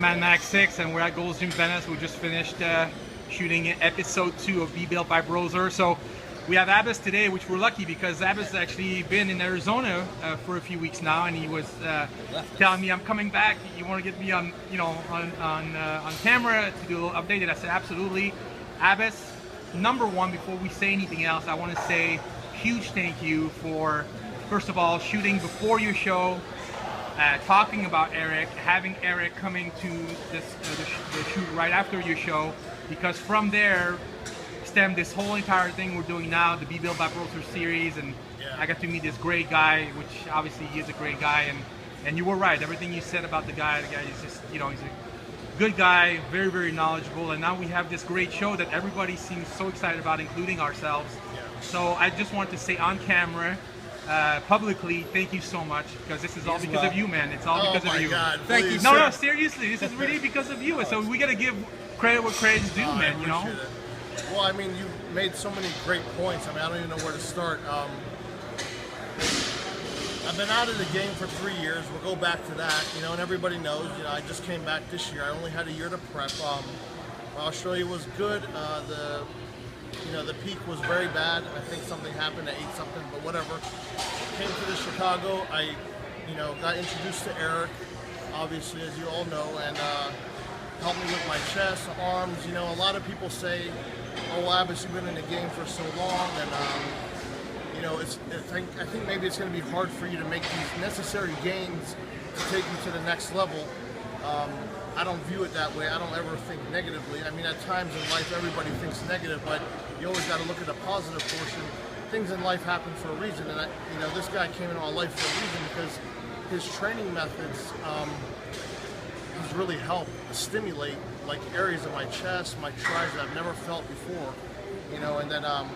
Mad Max 6, and we're at Gold's Gym Venice. We just finished shooting episode 2 of Be Built by Broser. So we have Abbas today, which we're lucky because Abbas actually been in Arizona for a few weeks now, and he was telling me, "I'm coming back. You want to get me on, on camera to do a little update?" And I said, "Absolutely." Abbas, number one, before we say anything else, I want to say huge thank you for, first of all, shooting before your show. Talking about Eric, having Eric coming to the shoot right after your show, because from there stemmed this whole entire thing we're doing now, the Be Built by Broser series, and I got to meet this great guy, which obviously he is a great guy, and you were right, everything you said about the guy is just, he's a good guy, very, very knowledgeable, and now we have this great show that everybody seems so excited about, including ourselves. So I just want to say on camera, publicly, thank you so much, because this is all because of you, man. It's all because of you. God, thank you. No, seriously, this is really because of you. So we got to give credit where credit's due, man. You know. It. Well, I mean, you made so many great points. I mean, I don't even know where to start. I've been out of the game for 3 years. We'll go back to that, and everybody knows. I just came back this year. I only had a year to prep. Australia was good. The peak was very bad. I think something happened. I ate something, but whatever. Came to Chicago. I, got introduced to Eric, obviously, as you all know, and helped me with my chest, arms. A lot of people say, "Oh, Abbas, you've been in the game for so long," and I think maybe it's going to be hard for you to make these necessary gains to take you to the next level. I don't view it that way. I don't ever think negatively. I mean, at times in life, everybody thinks negative, but you always got to look at the positive portion. Things in life happen for a reason, and this guy came into my life for a reason because his training methods has really helped stimulate like areas of my chest, my triceps that I've never felt before. And then I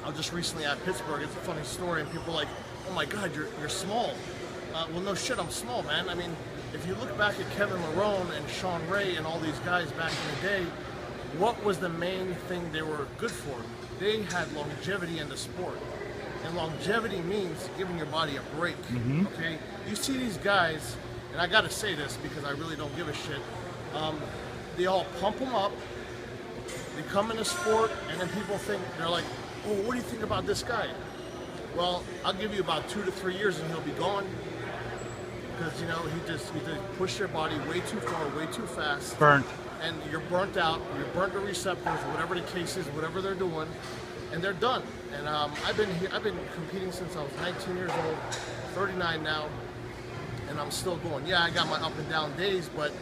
was just recently at Pittsburgh. It's a funny story, and people are like, "Oh my God, you're small." Well, no shit, I'm small, man. I mean, if you look back at Kevin Larone and Sean Ray and all these guys back in the day, what was the main thing they were good for? They had longevity in the sport. And longevity means giving your body a break, okay? You see these guys, and I gotta say this because I really don't give a shit, they all pump them up, they come in the sport, and then people think, they're like, "Oh, what do you think about this guy?" Well, I'll give you about 2 to 3 years and he'll be gone. Because he just pushed your body way too far, way too fast. Burnt. And you're burnt out. You're burnt the receptors, whatever the case is, whatever they're doing, and they're done. And I've been competing since I was 19 years old, 39 now, and I'm still going. Yeah, I got my up and down days, but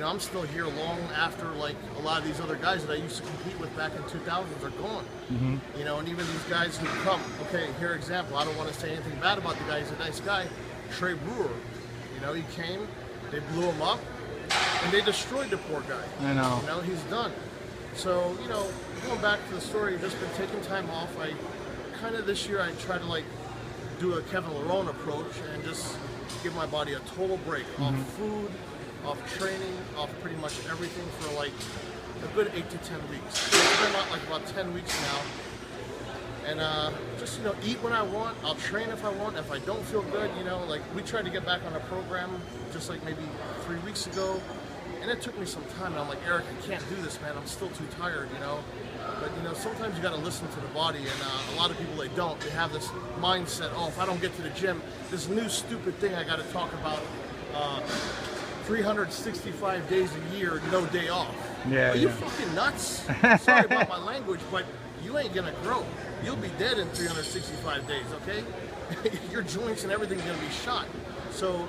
I'm still here long after like a lot of these other guys that I used to compete with back in 2000s are gone. And even these guys who come. Okay, here example. I don't want to say anything bad about the guy. He's a nice guy. Trey Brewer. He came, they blew him up, and they destroyed the poor guy. I know. He's done. So, going back to the story, just been taking time off. I kind of this year, I try to do a Kevin Larone approach and just give my body a total break off food, off training, off pretty much everything for a good 8 to 10 weeks. It's been about 10 weeks now. And just eat when I want. I'll train if I want. If I don't feel good, we tried to get back on a program just like maybe 3 weeks ago, and it took me some time. And I'm like, "Eric, I can't do this, man. I'm still too tired, But sometimes you got to listen to the body, and a lot of people they don't. They have this mindset, "Oh, if I don't get to the gym, this new stupid thing I got to talk about, 365 days a year, no day off." Yeah. Are you fucking nuts? Sorry about my language, but you ain't gonna grow. You'll be dead in 365 days, okay? Your joints and everything's gonna be shot. So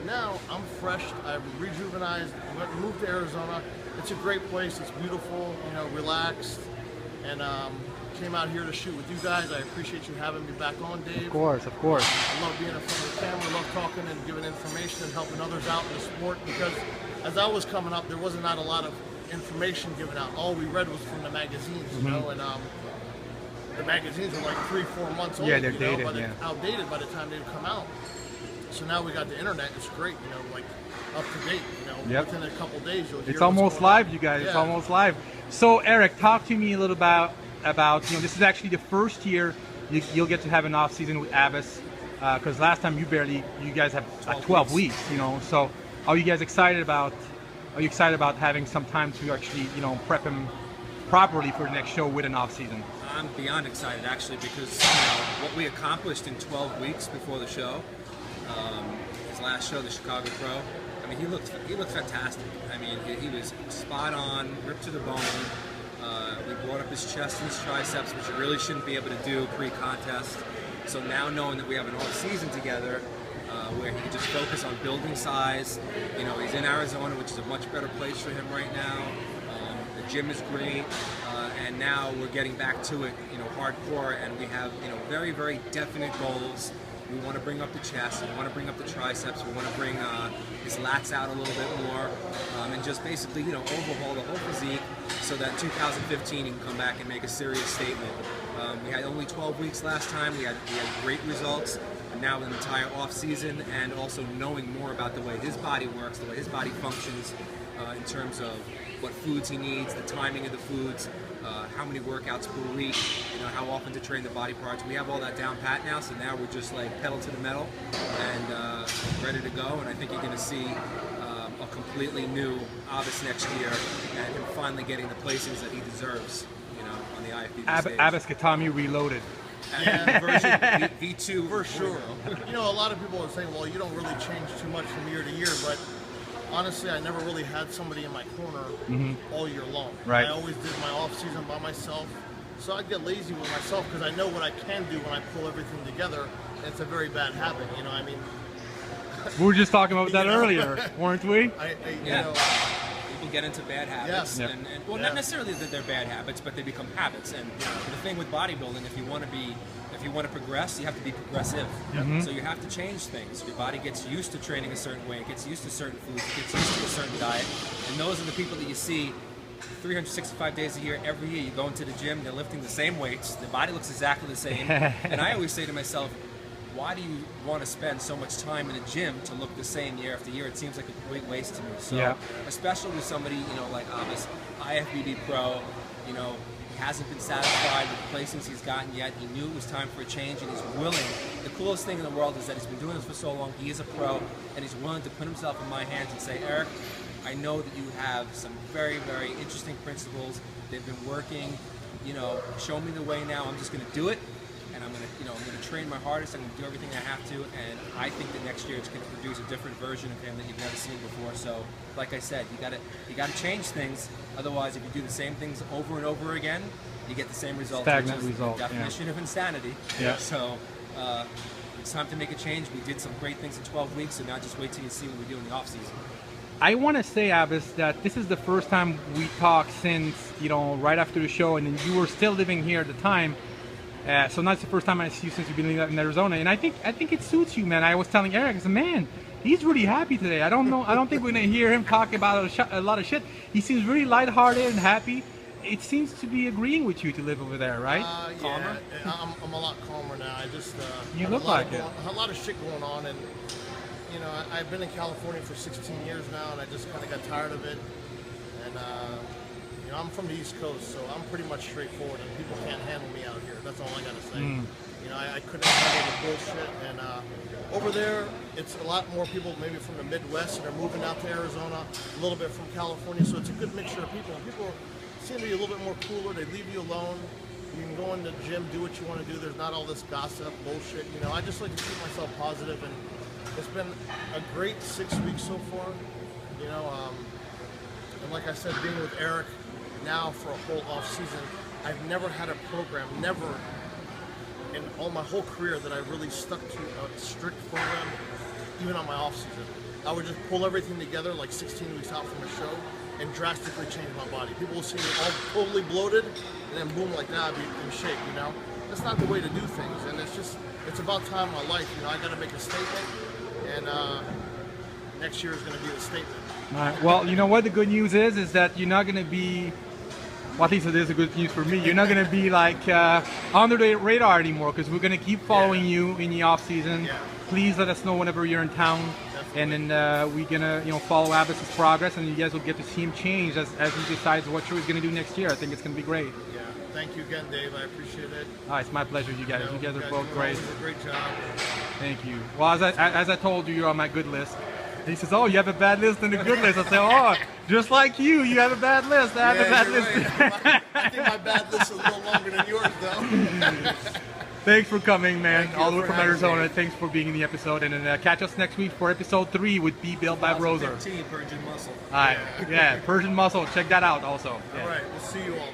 now I'm fresh, I've rejuvenized, moved to Arizona. It's a great place, it's beautiful, relaxed. And came out here to shoot with you guys. I appreciate you having me back on, Dave. Of course. I love being in front of the camera, love talking and giving information and helping others out in the sport, because as I was coming up, there wasn't not a lot of information given out. All we read was from the magazines, and the magazines are like 3-4 months old. Yeah, they're dated, outdated by the time they come out. So now we got the internet. It's great, like up to date. Within a couple days you'll hear. It's almost live, on. You guys. Yeah. It's almost live. So Eric, talk to me a little about this is actually the first year you'll get to have an off season with Abbas, because last time you guys have 12 weeks. So are you guys excited about are you excited about having some time to actually, you know, prep him properly for the next show with an off season? I'm beyond excited actually, because you know, what we accomplished in 12 weeks before the show, his last show, the Chicago Pro. I mean, he looked fantastic. I mean, he was spot on, ripped to the bone. We brought up his chest and his triceps, which you really shouldn't be able to do pre-contest. So now knowing that we have an off season together, where he can just focus on building size. You know, he's in Arizona, which is a much better place for him right now. The gym is great, and now we're getting back to it, you know, hardcore, and we have, you know, very, very definite goals. We want to bring up the chest, we want to bring up the triceps, we want to bring his lats out a little bit more, and just basically, you know, overhaul the whole physique so that 2015 he can come back and make a serious statement. We had only 12 weeks last time, we had great results, and now an entire off season, and also knowing more about the way his body works, the way his body functions, in terms of what foods he needs, the timing of the foods, how many workouts per week, you know, how often to train the body parts. We have all that down pat now, so now we're just like pedal to the metal and ready to go. And I think you're going to see a completely new Abbas next year, and him finally getting the placings that he deserves, you know, on the IFBB stage. Abbas Khatami reloaded. Yeah, Version V2 for sure. You know, a lot of people are saying, well, you don't really change too much from year to year, but honestly, I never really had somebody in my corner all year long. Right. I always did my off season by myself, so I get lazy with myself because I know what I can do when I pull everything together. And it's a very bad habit, you know. I mean, We were just talking about that earlier, weren't we? You know, People get into bad habits, Yes. and well, not necessarily that they're bad habits, but they become habits. And the thing with bodybuilding, if you want to progress, you have to be progressive. So you have to change things. Your body gets used to training a certain way, it gets used to certain foods, it gets used to a certain diet, and those are the people that you see 365 days a year. Every year you go into the gym, they're lifting the same weights, the body looks exactly the same, and I always say to myself, why do you want to spend so much time in a gym to look the same year after year? It seems like a complete waste to me. So, especially with somebody, you know, like Abbas, IFBB Pro, you know, he hasn't been satisfied with the placings he's gotten yet. He knew it was time for a change, and he's willing. The coolest thing in the world is that he's been doing this for so long. He is a pro, and he's willing to put himself in my hands and say, Eric, I know that you have some very, very interesting principles. They've been working. You know, show me the way now. I'm just going to do it. And I'm gonna train my hardest. I'm gonna do everything I have to, and I think that next year it's gonna produce a different version of him that you've never seen before. So, like I said, you gotta change things. Otherwise, if you do the same things over and over again, you get the same result. Stagnant which is result. the definition of insanity. Yeah. So, it's time to make a change. We did some great things in 12 weeks, so now just wait till you see what we do in the off season. I want to say, Abbas, that this is the first time we talked since, you know, right after the show, and then you were still living here at the time. So now it's the first time I see you since you've been living in Arizona, and I think it suits you, man. I was telling Eric, I said, man, he's really happy today. I don't think we're gonna hear him talk about a lot of shit. He seems really lighthearted and happy. It seems to be agreeing with you to live over there, right? yeah, I'm a lot calmer now. I just you look like it. A lot of shit going on, and you know, I've been in California for 16 years now, and I just kind of got tired of it. And you know, I'm from the East Coast, so I'm pretty much straightforward, and people can't handle me out here. That's all I gotta say. You know, I couldn't handle the bullshit, and over there, it's a lot more people maybe from the Midwest, and they're moving out to Arizona, a little bit from California, so it's a good mixture of people. And people seem to be a little bit more cooler. They leave you alone. You can go in the gym, do what you want to do. There's not all this gossip, bullshit. You know, I just like to keep myself positive, and it's been a great 6 weeks so far. You know, and like I said, being with Eric now for a whole off season, I've never had a program, never in all my whole career that I really stuck to a strict program, even on my off season. I would just pull everything together like 16 weeks out from a show and drastically change my body. People will see me all totally bloated, and then boom, like that, I'd be in shape, you know? That's not the way to do things, and it's about time in my life, you know, I gotta make a statement, and next year is gonna be the statement. All right. Well, you know what the good news is that you're not gonna be, well, at least it is a good news for me, you're not gonna be like under the radar anymore, because we're gonna keep following you in the off season. Please let us know whenever you're in town. And then we're gonna, you know, follow Abbas's progress, and you guys will get to see him change as he decides what show he's gonna do next year. I think it's gonna be great. Yeah, thank you again, Dave. I appreciate it. It's my pleasure, you guys. You guys are both great. A great job. Thank you. Well, as I told you, you're on my good list. He says, "Oh, you have a bad list and a good list." I say, "Oh, just like you have a bad list. I have a bad list." Right. I think my bad list is a little longer than yours, though. Thanks for coming, man. Thank you All the way for from having Arizona. me. Thanks for being in the episode, and then catch us next week for episode 3 with Be Built by Broser. 2015 Persian Muscle. All right, yeah, Persian Muscle. Check that out also. Yeah. All right, we'll see you all.